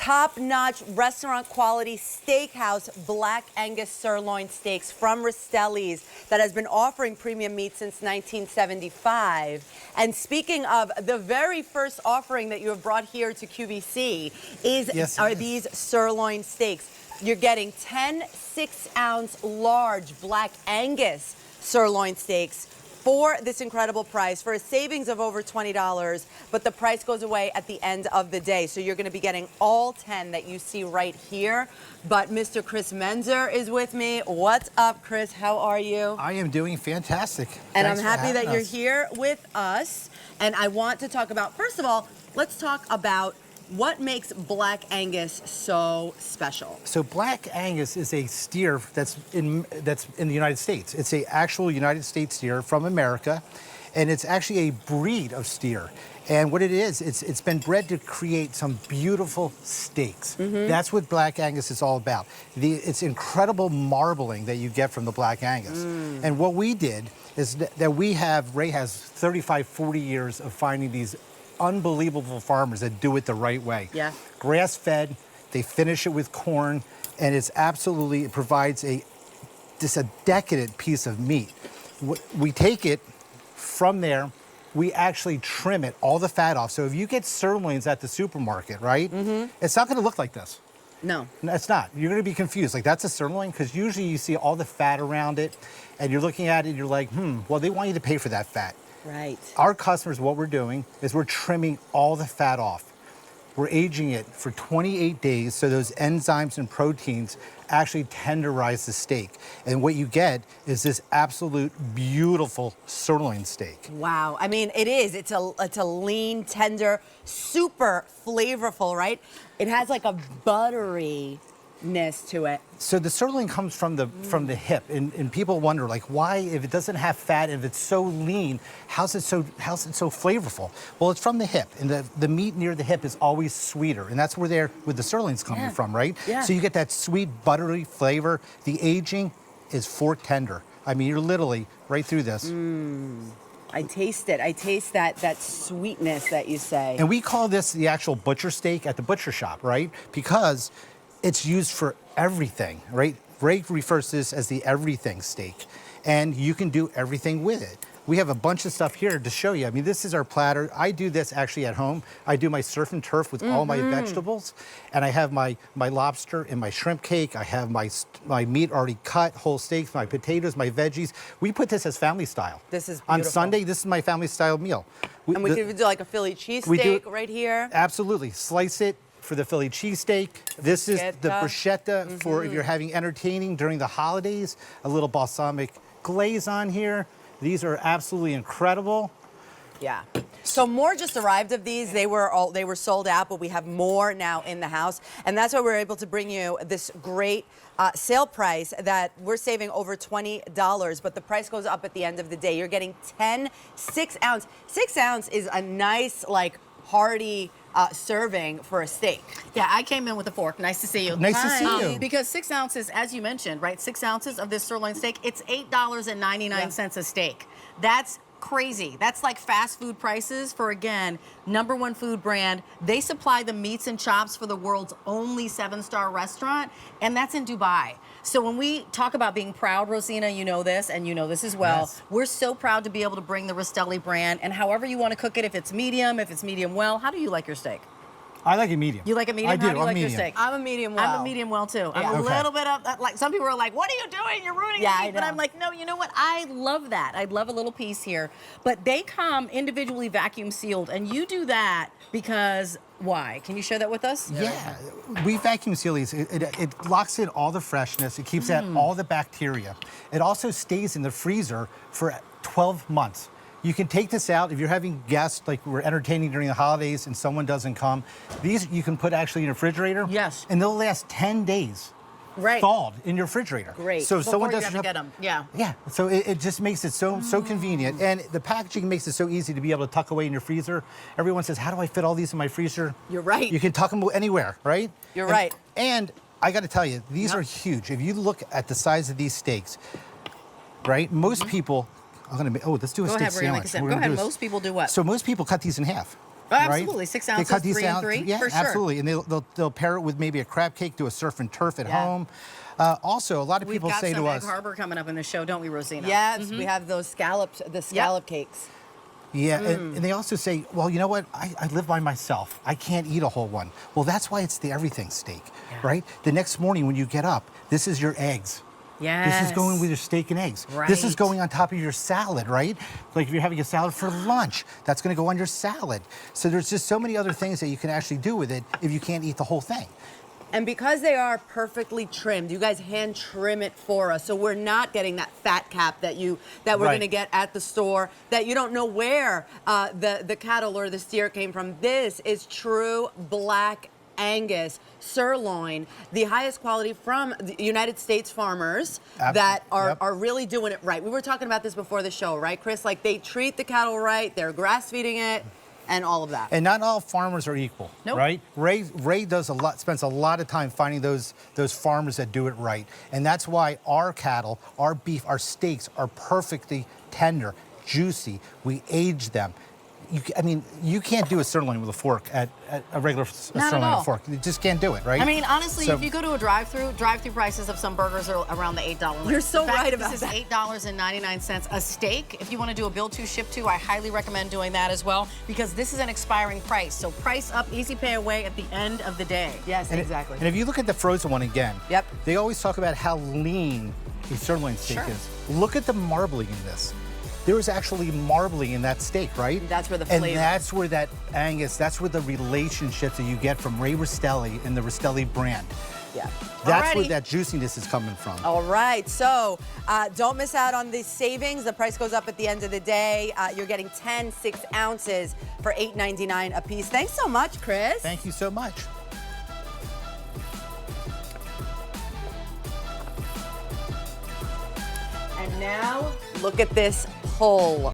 top-notch restaurant quality steakhouse Black Angus Sirloin steaks from Rastelli's that has been offering premium meat since 1975. And speaking of, the very first offering that you have brought here to QVC are these sirloin steaks. You're getting 10 6-ounce large Black Angus sirloin steaks for this incredible price, for a savings of over $20, but the price goes away at the end of the day. So you're gonna be getting all 10 that you see right here. But Mr. Chris Menzer is with me. What's up, Chris? How are you? I am doing fantastic. And I'm happy that you're here with us. And I want to talk about, first of all, let's talk about what makes Black Angus so special. So Black Angus is a steer that's in the United States. It's an actual United States steer from America, and it's actually a breed of steer. And what it is, it's been bred to create some beautiful steaks. That's what Black Angus is all about. It's incredible marbling that you get from the Black Angus. And what we did is that Ray has 35, 40 years of finding these unbelievable farmers that do it the right way. Yeah. Grass-fed, they finish it with corn, and it provides just a decadent piece of meat. We take it from there, we actually trim it, all the fat off. So if you get sirloins at the supermarket, right? It's not gonna look like this. No. It's not. You're gonna be confused. Like, that's a sirloin? Because usually you see all the fat around it, and you're looking at it, and you're like, well, they want you to pay for that fat. Right. Our customers, what we're doing is we're trimming all the fat off. We're aging it for 28 days so those enzymes and proteins actually tenderize the steak. And what you get is this absolute beautiful sirloin steak. Wow. I mean, it is. It's a lean, tender, super flavorful, right? It has like a butteriness to it. So the sirloin comes from the hip, and people wonder, like, why, if it doesn't have fat, if it's so lean, how's it so flavorful? Well, it's from the hip, and the meat near the hip is always sweeter, and that's where the sirloin's coming from, right? Yeah. So you get that sweet, buttery flavor. The aging is fork tender. I mean, you're literally right through this. I taste it. I taste that sweetness that you say. And we call this the actual butcher steak at the butcher shop, right? Because it's used for everything, right? Ray refers to this as the everything steak, and you can do everything with it. We have a bunch of stuff here to show you. I mean, this is our platter. I do this actually at home. I do my surf and turf with all my vegetables, and I have my lobster and my shrimp cake. I have my meat already cut, whole steaks, my potatoes, my veggies. We put this as family style. This is beautiful. On Sunday, this is my family style meal. And we could do like a Philly cheesesteak right here. Absolutely. Slice it for the Philly cheesesteak. This is the bruschetta for if you're having entertaining during the holidays. A little balsamic glaze on here. These are absolutely incredible. Yeah. So more just arrived of these. They were sold out, but we have more now in the house, and that's why we're able to bring you this great sale price that we're saving over $20, but the price goes up at the end of the day. You're getting 10 6-ounce. 6-ounce is a nice, like, hearty serving for a steak. Yeah, I came in with a fork. Nice to see you. Nice to see you. Because 6 ounces, as you mentioned, right? 6 ounces of this sirloin steak, it's $8.99 a steak. That's crazy. That's like fast food prices for, again, #1 food brand. They supply the meats and chops for the world's only 7-star restaurant, and that's in Dubai. So when we talk about being proud, Rosina, you know this, and you know this as well. Yes. We're so proud to be able to bring the Rastelli brand, and however you want to cook it, if it's medium well, how do you like your steak? I like it medium. You like a medium? I do. How do you like medium. your steak? I'm a medium well. I'm a medium well too. Yeah. I'm a Okay. little bit of, like, some people are like, what are you doing? You're ruining Yeah, the I meat. But know. I'm like, no, you know what? I love that. I love a little piece here. But they come individually vacuum sealed, and you do that because why? Can you share that with us? Yeah, we vacuum seal these. It locks in all the freshness. It keeps out all the bacteria. It also stays in the freezer for 12 months. You can take this out if you're having guests, like we're entertaining during the holidays and someone doesn't come. These you can put actually in your refrigerator. Yes. And they'll last 10 days. Right. Thawed in your refrigerator. Great. So if someone Before you doesn't have to get them. Yeah. Yeah, so it just makes it so convenient. And the packaging makes it so easy to be able to tuck away in your freezer. Everyone says, how do I fit all these in my freezer? You're right. You can tuck them anywhere, right? You're right. And I got to tell you, these are huge. If you look at the size of these steaks, right? Most people, let's do a Go steak ahead, we're gonna make a sandwich. sip. We're Go gonna ahead. do Most people do what? So most people cut these in half. Absolutely, 6 They ounces, cut these 3 and out, 3, yeah, for sure. absolutely, and they'll pair it with maybe a crab cake, do a surf and turf at Yeah. home. Also, a lot of We've people got say some to Egg us, Harbor coming up in the show, don't we, Rosina? Yes, we have those scallops, the scallop cakes. yeah, and they also say, well, you know what? I live by myself. I can't eat a whole one. Well, that's why it's the everything steak, right? The next morning when you get up, this is your eggs. Yes. This is going with your steak and eggs. This is Right. going on top of your salad, right? Like if you're having a salad for lunch, that's going to go on your salad. So there's just so many other things that you can actually do with it if you can't eat the whole thing. And because they are perfectly trimmed, you guys hand trim it for us, so we're not getting that fat cap that we're Right. going to get at the store, that you don't know where the cattle or the steer came from. This is true black Angus sirloin, the highest quality from the United States farmers that are really doing it right. We were talking about this before the show, right, Chris? Like they treat the cattle right, they're grass feeding it, and all of that. And not all farmers are equal, Nope. right? Ray does spends a lot of time finding those farmers that do it right. And that's why our cattle, our beef, our steaks are perfectly tender, juicy. We age them. You can't do a sirloin with a fork at a regular Not at sirloin with all. a fork. You just can't do it, right? I mean, honestly, So- if you go to a drive-through prices of some burgers are around the $8 range. You're so In fact, right about this that. is $8.99 a steak. If you want to do a build to, ship to, I highly recommend doing that as well because this is an expiring price. So price up, easy pay away at the end of the day. Yes, And exactly. And if you look at the frozen one again, Yep. they always talk about how lean a sirloin steak Sure. is. Look at the marbling in this. There was actually marbling in that steak, right? That's where the And flavor- that's where that Angus, that's where the relationships that you get from Ray Rastelli and the Rastelli brand. Yeah. That's where Alrighty. that juiciness is coming from. All right, so don't miss out on the savings. The price goes up at the end of the day. You're getting 10 6 ounces for $8.99 a piece. Thanks so much, Chris. Thank you so much. And now, look at this pull.